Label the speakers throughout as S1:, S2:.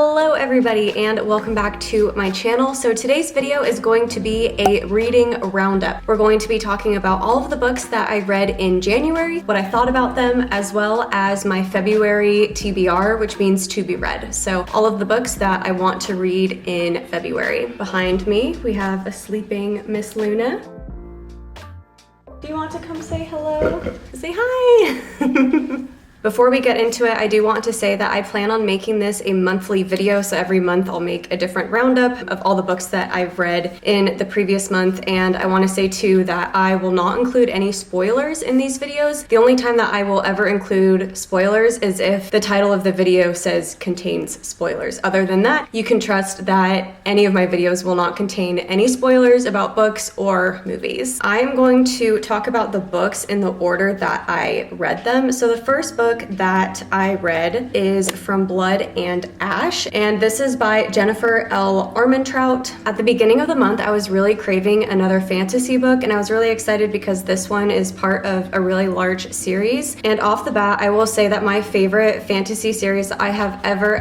S1: Hello everybody and welcome back to my channel. So today's video is going to be a reading roundup. We're going to be talking about all of the books that I read in January, what I thought about them, as well as my February TBR, which means to be read. So all of the books that I want to read in February. Behind me, we have a sleeping Miss Luna. Do you want to come say hello? Say hi! Before we get into it, I do want to say that I plan on making this a monthly video, so every month I'll make a different roundup of all the books that I've read in the previous month, and I want to say too that I will not include any spoilers in these videos. The only time that I will ever include spoilers is if the title of the video says contains spoilers. Other than that, you can trust that any of my videos will not contain any spoilers about books or movies. I'm going to talk about the books in the order that I read them. So the first book that I read is From Blood and Ash, and this is by Jennifer L. Armentrout. At the beginning of the month, I was really craving another fantasy book, and I was really excited because this one is part of a really large series. And off the bat, I will say that my favorite fantasy series I have ever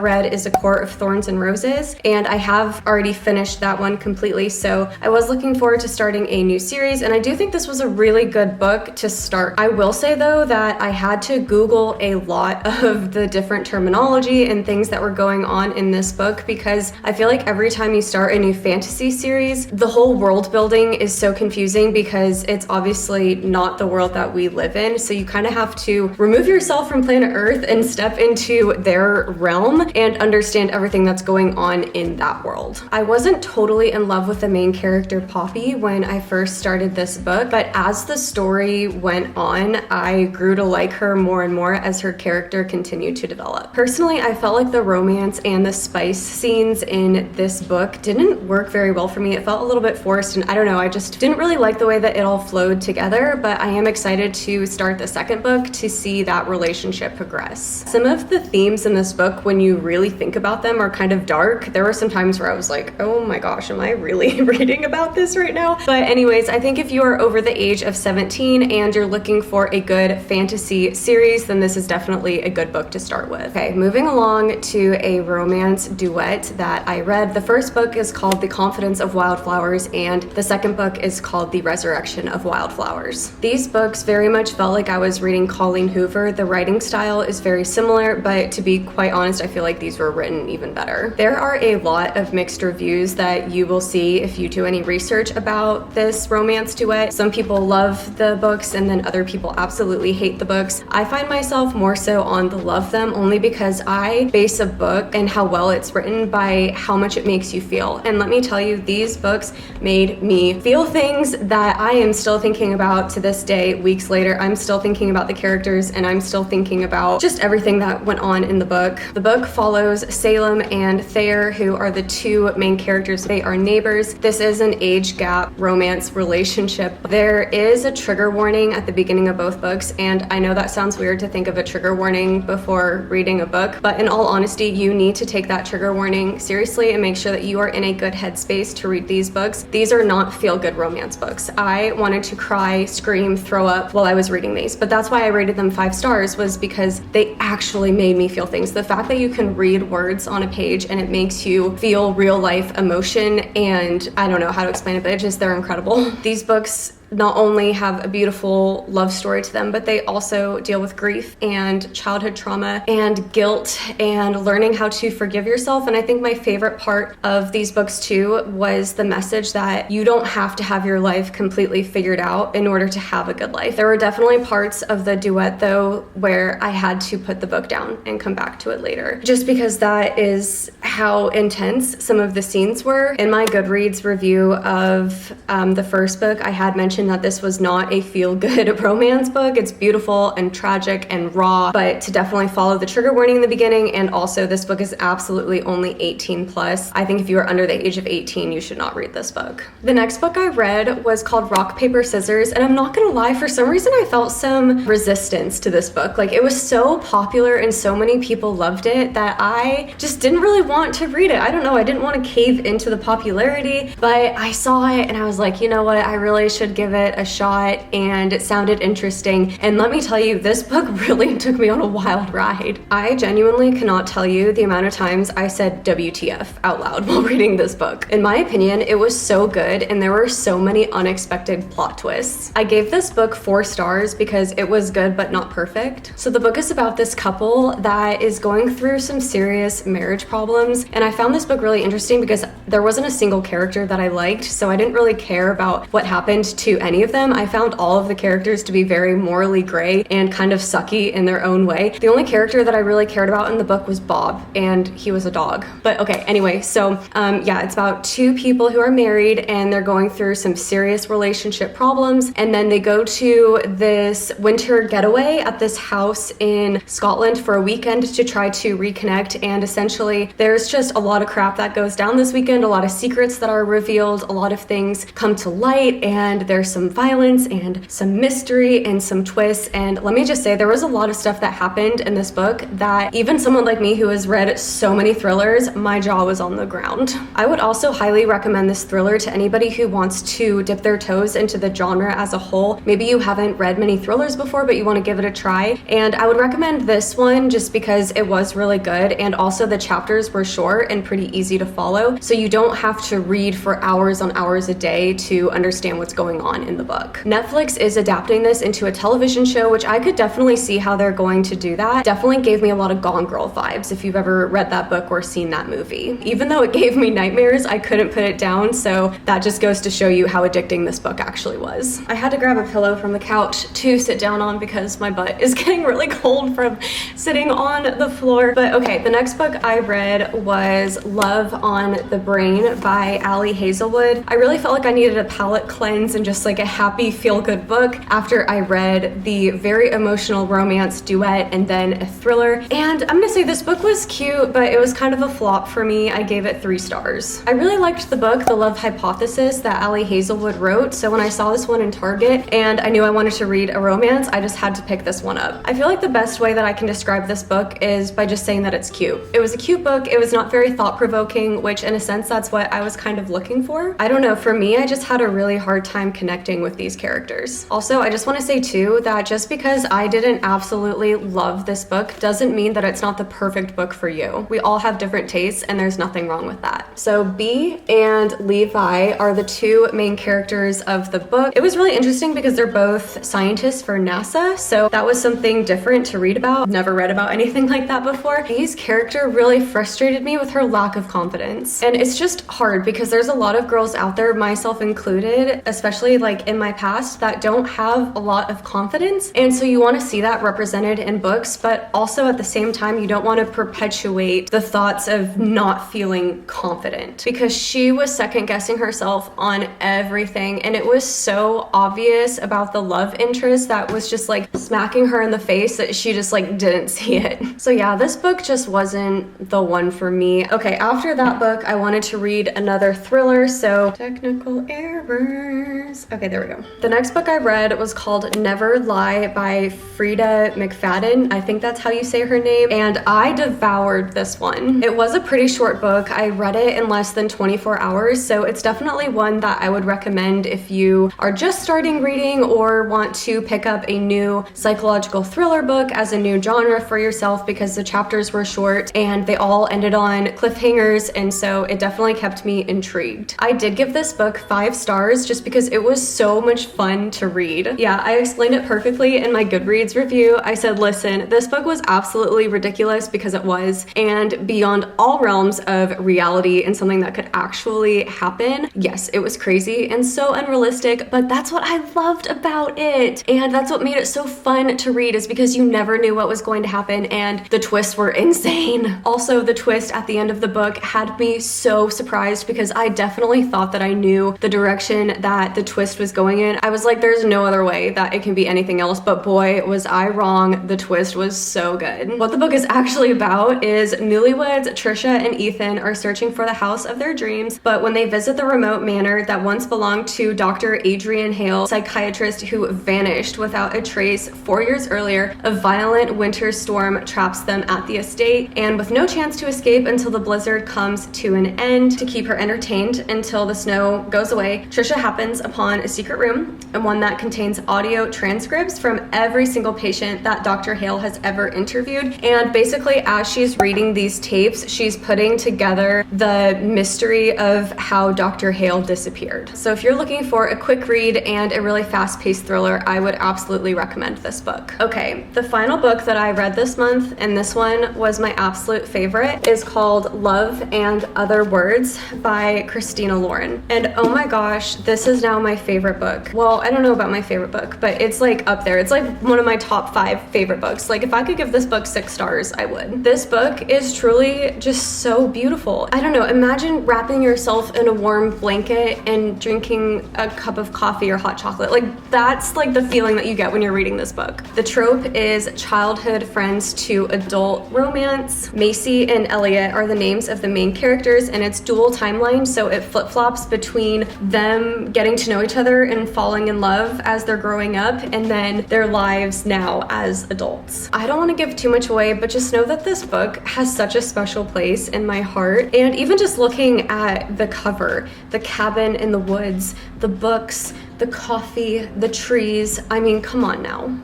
S1: read is A Court of Thorns and Roses, and I have already finished that one completely, so I was looking forward to starting a new series, and I do think this was a really good book to start. I will say though that I had to Google a lot of the different terminology and things that were going on in this book, because I feel like every time you start a new fantasy series, the whole world building is so confusing because it's obviously not the world that we live in. So you kind of have to remove yourself from planet Earth and step into their realm and understand everything that's going on in that world. I wasn't totally in love with the main character Poppy when I first started this book, but as the story went on, I grew to like her more and more as her character continued to develop. Personally, I felt like the romance and the spice scenes in this book didn't work very well for me. It felt a little bit forced, and I don't know, I just didn't really like the way that it all flowed together, but I am excited to start the second book to see that relationship progress. Some of the themes in this book, when you really think about them, are kind of dark. There were some times where I was like, oh my gosh, am I really reading about this right now? But anyways, I think if you are over the age of 17 and you're looking for a good fantasy series, then this is definitely a good book to start with. Okay, moving along to a romance duet that I read. The first book is called The Confidence of Wildflowers, and the second book is called The Resurrection of Wildflowers. These books very much felt like I was reading Colleen Hoover. The writing style is very similar, but to be quite honest, I feel like these were written even better. There are a lot of mixed reviews that you will see if you do any research about this romance duet. Some people love the books, and then other people absolutely hate the books. I find myself more so on the love them, only because I base a book and how well it's written by how much it makes you feel. And let me tell you, these books made me feel things that I am still thinking about to this day, weeks later. I'm still thinking about the characters, and I'm still thinking about just everything that went on in the book. The book follows Salem and Thayer, who are the two main characters. They are neighbors. This is an age gap romance relationship. There is a trigger warning at the beginning of both books, and I know that sounds weird to think of a trigger warning before reading a book, but in all honesty, you need to take that trigger warning seriously and make sure that you are in a good headspace to read these books. These are not feel-good romance books. I wanted to cry, scream, throw up while I was reading these, but that's why I rated them 5 stars, was because they actually made me feel things. The fact that you can read words on a page and it makes you feel real life emotion, and I don't know how to explain it, but they're incredible. These books not only have a beautiful love story to them, but they also deal with grief and childhood trauma and guilt and learning how to forgive yourself. And I think my favorite part of these books too was the message that you don't have to have your life completely figured out in order to have a good life. There were definitely parts of the duet though where I had to put the book down and come back to it later, just because that is how intense some of the scenes were. In my Goodreads review of the first book, I had mentioned that this was not a feel-good romance book. It's beautiful and tragic and raw, but to definitely follow the trigger warning in the beginning. And also, this book is absolutely only 18 plus. I think if you are under the age of 18, you should not read this book. The next book I read was called Rock, Paper, Scissors, and I'm not gonna lie, for some reason I felt some resistance to this book. Like, it was so popular and so many people loved it that I just didn't really want want to read it. I don't know, I didn't want to cave into the popularity, but I saw it and I was like, you know what, I really should give it a shot, and it sounded interesting. And let me tell you, this book really took me on a wild ride. I genuinely cannot tell you the amount of times I said WTF out loud while reading this book. In my opinion, it was so good and there were so many unexpected plot twists. I gave this book 4 stars because it was good but not perfect. So the book is about this couple that is going through some serious marriage problems, and I found this book really interesting because there wasn't a single character that I liked, so I didn't really care about what happened to any of them. I found all of the characters to be very morally gray and kind of sucky in their own way. The only character that I really cared about in the book was Bob, and he was a dog. But okay, anyway, so yeah, it's about 2 people who are married and they're going through some serious relationship problems, and then they go to this winter getaway at this house in Scotland for a weekend to try to reconnect. And essentially there's just a lot of crap that goes down this weekend, a lot of secrets that are revealed, a lot of things come to light, and there's some violence and some mystery and some twists. And let me just say, there was a lot of stuff that happened in this book that even someone like me who has read so many thrillers, my jaw was on the ground. I would also highly recommend this thriller to anybody who wants to dip their toes into the genre as a whole. Maybe you haven't read many thrillers before, but you want to give it a try. And I would recommend this one just because it was really good, and also the chapters were short and pretty easy to follow, so you don't have to read for hours on hours a day to understand what's going on in the book. Netflix is adapting this into a television show, which I could definitely see how they're going to do that. Definitely gave me a lot of Gone Girl vibes if you've ever read that book or seen that movie. Even though it gave me nightmares, I couldn't put it down, so that just goes to show you how addicting this book actually was. I had to grab a pillow from the couch to sit down on because my butt is getting really cold from sitting on the floor. But okay, the next book I read was Love on the Brain by Ali Hazelwood. I really felt like I needed a palate cleanse and just like a happy feel-good book after I read the very emotional romance duet and then a thriller. And I'm gonna say this book was cute, but it was kind of a flop for me. I gave it 3 stars. I really liked the book, The Love Hypothesis, that Ali Hazelwood wrote, so when I saw this one in Target and I knew I wanted to read a romance, I just had to pick this one up. I feel like the best way that I can describe this book is by just saying that it's cute. It was a cute book, it was not very thought-provoking, which in a sense that's what I was kind of looking for. I don't know, for me, I just had a really hard time connecting with these characters. Also, I just want to say too that just because I didn't absolutely love this book doesn't mean that it's not the perfect book for you. We all have different tastes and there's nothing wrong with that. So Bee and Levi are the 2 main characters of the book. It was really interesting because they're both scientists for NASA, so that was something different to read about. Never read about anything like that before. Bee's character really frustrated me with her lack of confidence. And it's just hard because there's a lot of girls out there, myself included, especially like in my past, that don't have a lot of confidence. And so you want to see that represented in books, but also at the same time, you don't want to perpetuate the thoughts of not feeling confident, because she was second guessing herself on everything. And it was so obvious about the love interest that was just like smacking her in the face that she just like didn't see it. So yeah, this book just wasn't the one for me. Okay, after that book, I wanted to read another thriller, so technical errors. Okay, there we go. The next book I read was called Never Lie by FREIDA McFadden. I think that's how you say her name, and I devoured this one. It was a pretty short book. I read it in less than 24 hours, so it's definitely one that I would recommend if you are just starting reading or want to pick up a new psychological thriller book as a new genre for yourself, because the chapters were short and they all ended on cliffhangers, and so it definitely kept me intrigued. I did give this book 5 stars just because it was so much fun to read. Yeah, I explained it perfectly in my Goodreads review. I said, listen, this book was absolutely ridiculous, because it was, and beyond all realms of reality and something that could actually happen. Yes, it was crazy and so unrealistic, but that's what I loved about it. And that's what made it so fun to read, is because you never knew what was going to happen and the twists were insane. Also, the twist at the end of the book had me so surprised, because I definitely thought that I knew the direction that the twist was going in. I was like, there's no other way that it can be anything else, but boy, was I wrong. The twist was so good. What the book is actually about is newlyweds Trisha and Ethan are searching for the house of their dreams, but when they visit the remote manor that once belonged to Dr. Adrian Hale, psychiatrist who vanished without a trace 4 years earlier, a violent winter storm traps them at the estate, and with no chance to escape escape until the blizzard comes to an end. To keep her entertained until the snow goes away, Trisha happens upon a secret room, and one that contains audio transcripts from every single patient that Dr. Hale has ever interviewed. And basically, as she's reading these tapes, she's putting together the mystery of how Dr. Hale disappeared. So if you're looking for a quick read and a really fast-paced thriller, I would absolutely recommend this book. Okay, the final book that I read this month, and this one was my absolute favorite, is called Love and Other Words by Christina Lauren. And oh my gosh, this is now my favorite book. Well, I don't know about my favorite book, but it's like up there. It's like one of my top 5 favorite books. Like if I could give this book 6 stars, I would. This book is truly just so beautiful. I don't know, imagine wrapping yourself in a warm blanket and drinking a cup of coffee or hot chocolate. Like that's like the feeling that you get when you're reading this book. The trope is childhood friends to adult romance. Macy and Elliot are the names of the main characters, and it's dual timeline, so it flip-flops between them getting to know each other and falling in love as they're growing up, and then their lives now as adults. I don't want to give too much away, but just know that this book has such a special place in my heart. And even just looking at the cover, the cabin in the woods, the books, the coffee, the trees, I mean, come on now.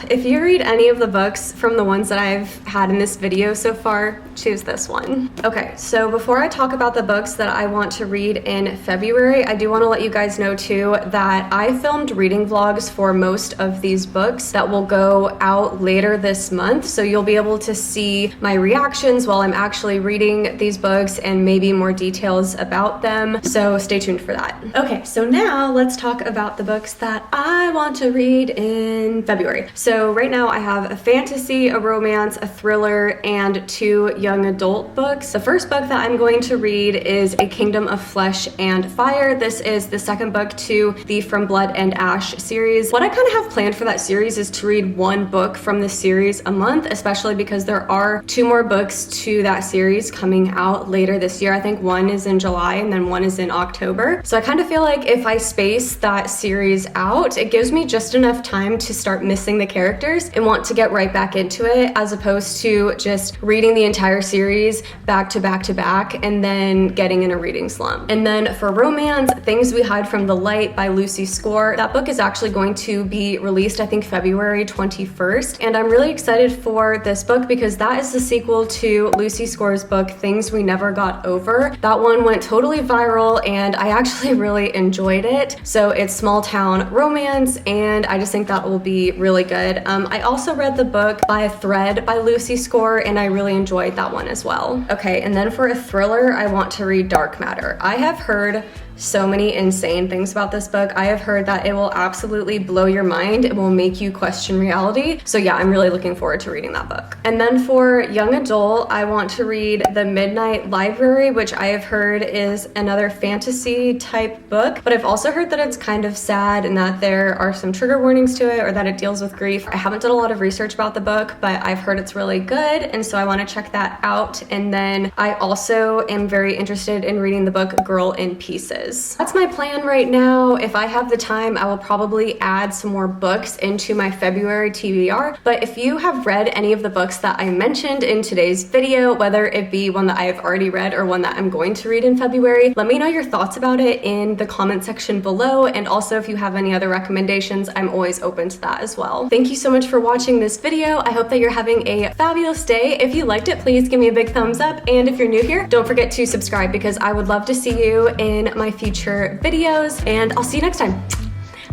S1: If you read any of the books from the ones that I've had in this video so far, choose this one. Okay, so before I talk about the books that I want to read in February, I do want to let you guys know too that I filmed reading vlogs for most of these books that will go out later this month. So you'll be able to see my reactions while I'm actually reading these books and maybe more details about them. So stay tuned for that. Okay, so now let's talk about the books that I want to read in February. So right now I have a fantasy, a romance, a thriller, and 2 young adult books. The first book that I'm going to read is A Kingdom of Flesh and Fire. This is the second book to the From Blood and Ash series. What I kind of have planned for that series is to read 1 book from the series a month, especially because there are 2 more books to that series coming out later this year. I think 1 is in July and then 1 is in October. So I kind of feel like if I space that series out, it gives me just enough time to start missing the characters and want to get right back into it, as opposed to just reading the entire series back to back to back and then getting in a reading slump. And then for romance, Things We Hide from the Light by Lucy Score. That book is actually going to be released, I think, February 21st. And I'm really excited for this book because that is the sequel to Lucy Score's book, Things We Never Got Over. That one went totally viral and I actually really enjoyed it. So it's small town romance and I just think that will be really good. I also read the book By a Thread by Lucy Score and I really enjoyed that one as well. Okay, and then for a thriller, I want to read Dark Matter. I have heard so many insane things about this book. I have heard that it will absolutely blow your mind. It will make you question reality. So yeah, I'm really looking forward to reading that book. And then for young adult, I want to read The Midnight Library, which I have heard is another fantasy type book, but I've also heard that it's kind of sad and that there are some trigger warnings to it or that it deals with grief. I haven't done a lot of research about the book, but I've heard it's really good. And so I want to check that out. And then I also am very interested in reading the book Girl in Pieces. That's my plan right now. If I have the time, I will probably add some more books into my February TBR. But if you have read any of the books that I mentioned in today's video, whether it be one that I have already read or one that I'm going to read in February, let me know your thoughts about it in the comment section below. And also if you have any other recommendations, I'm always open to that as well. Thank you so much for watching this video. I hope that you're having a fabulous day. If you liked it, please give me a big thumbs up. And if you're new here, don't forget to subscribe because I would love to see you in my future videos, and I'll see you next time.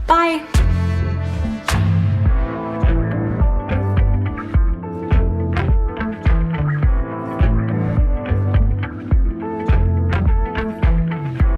S1: Bye.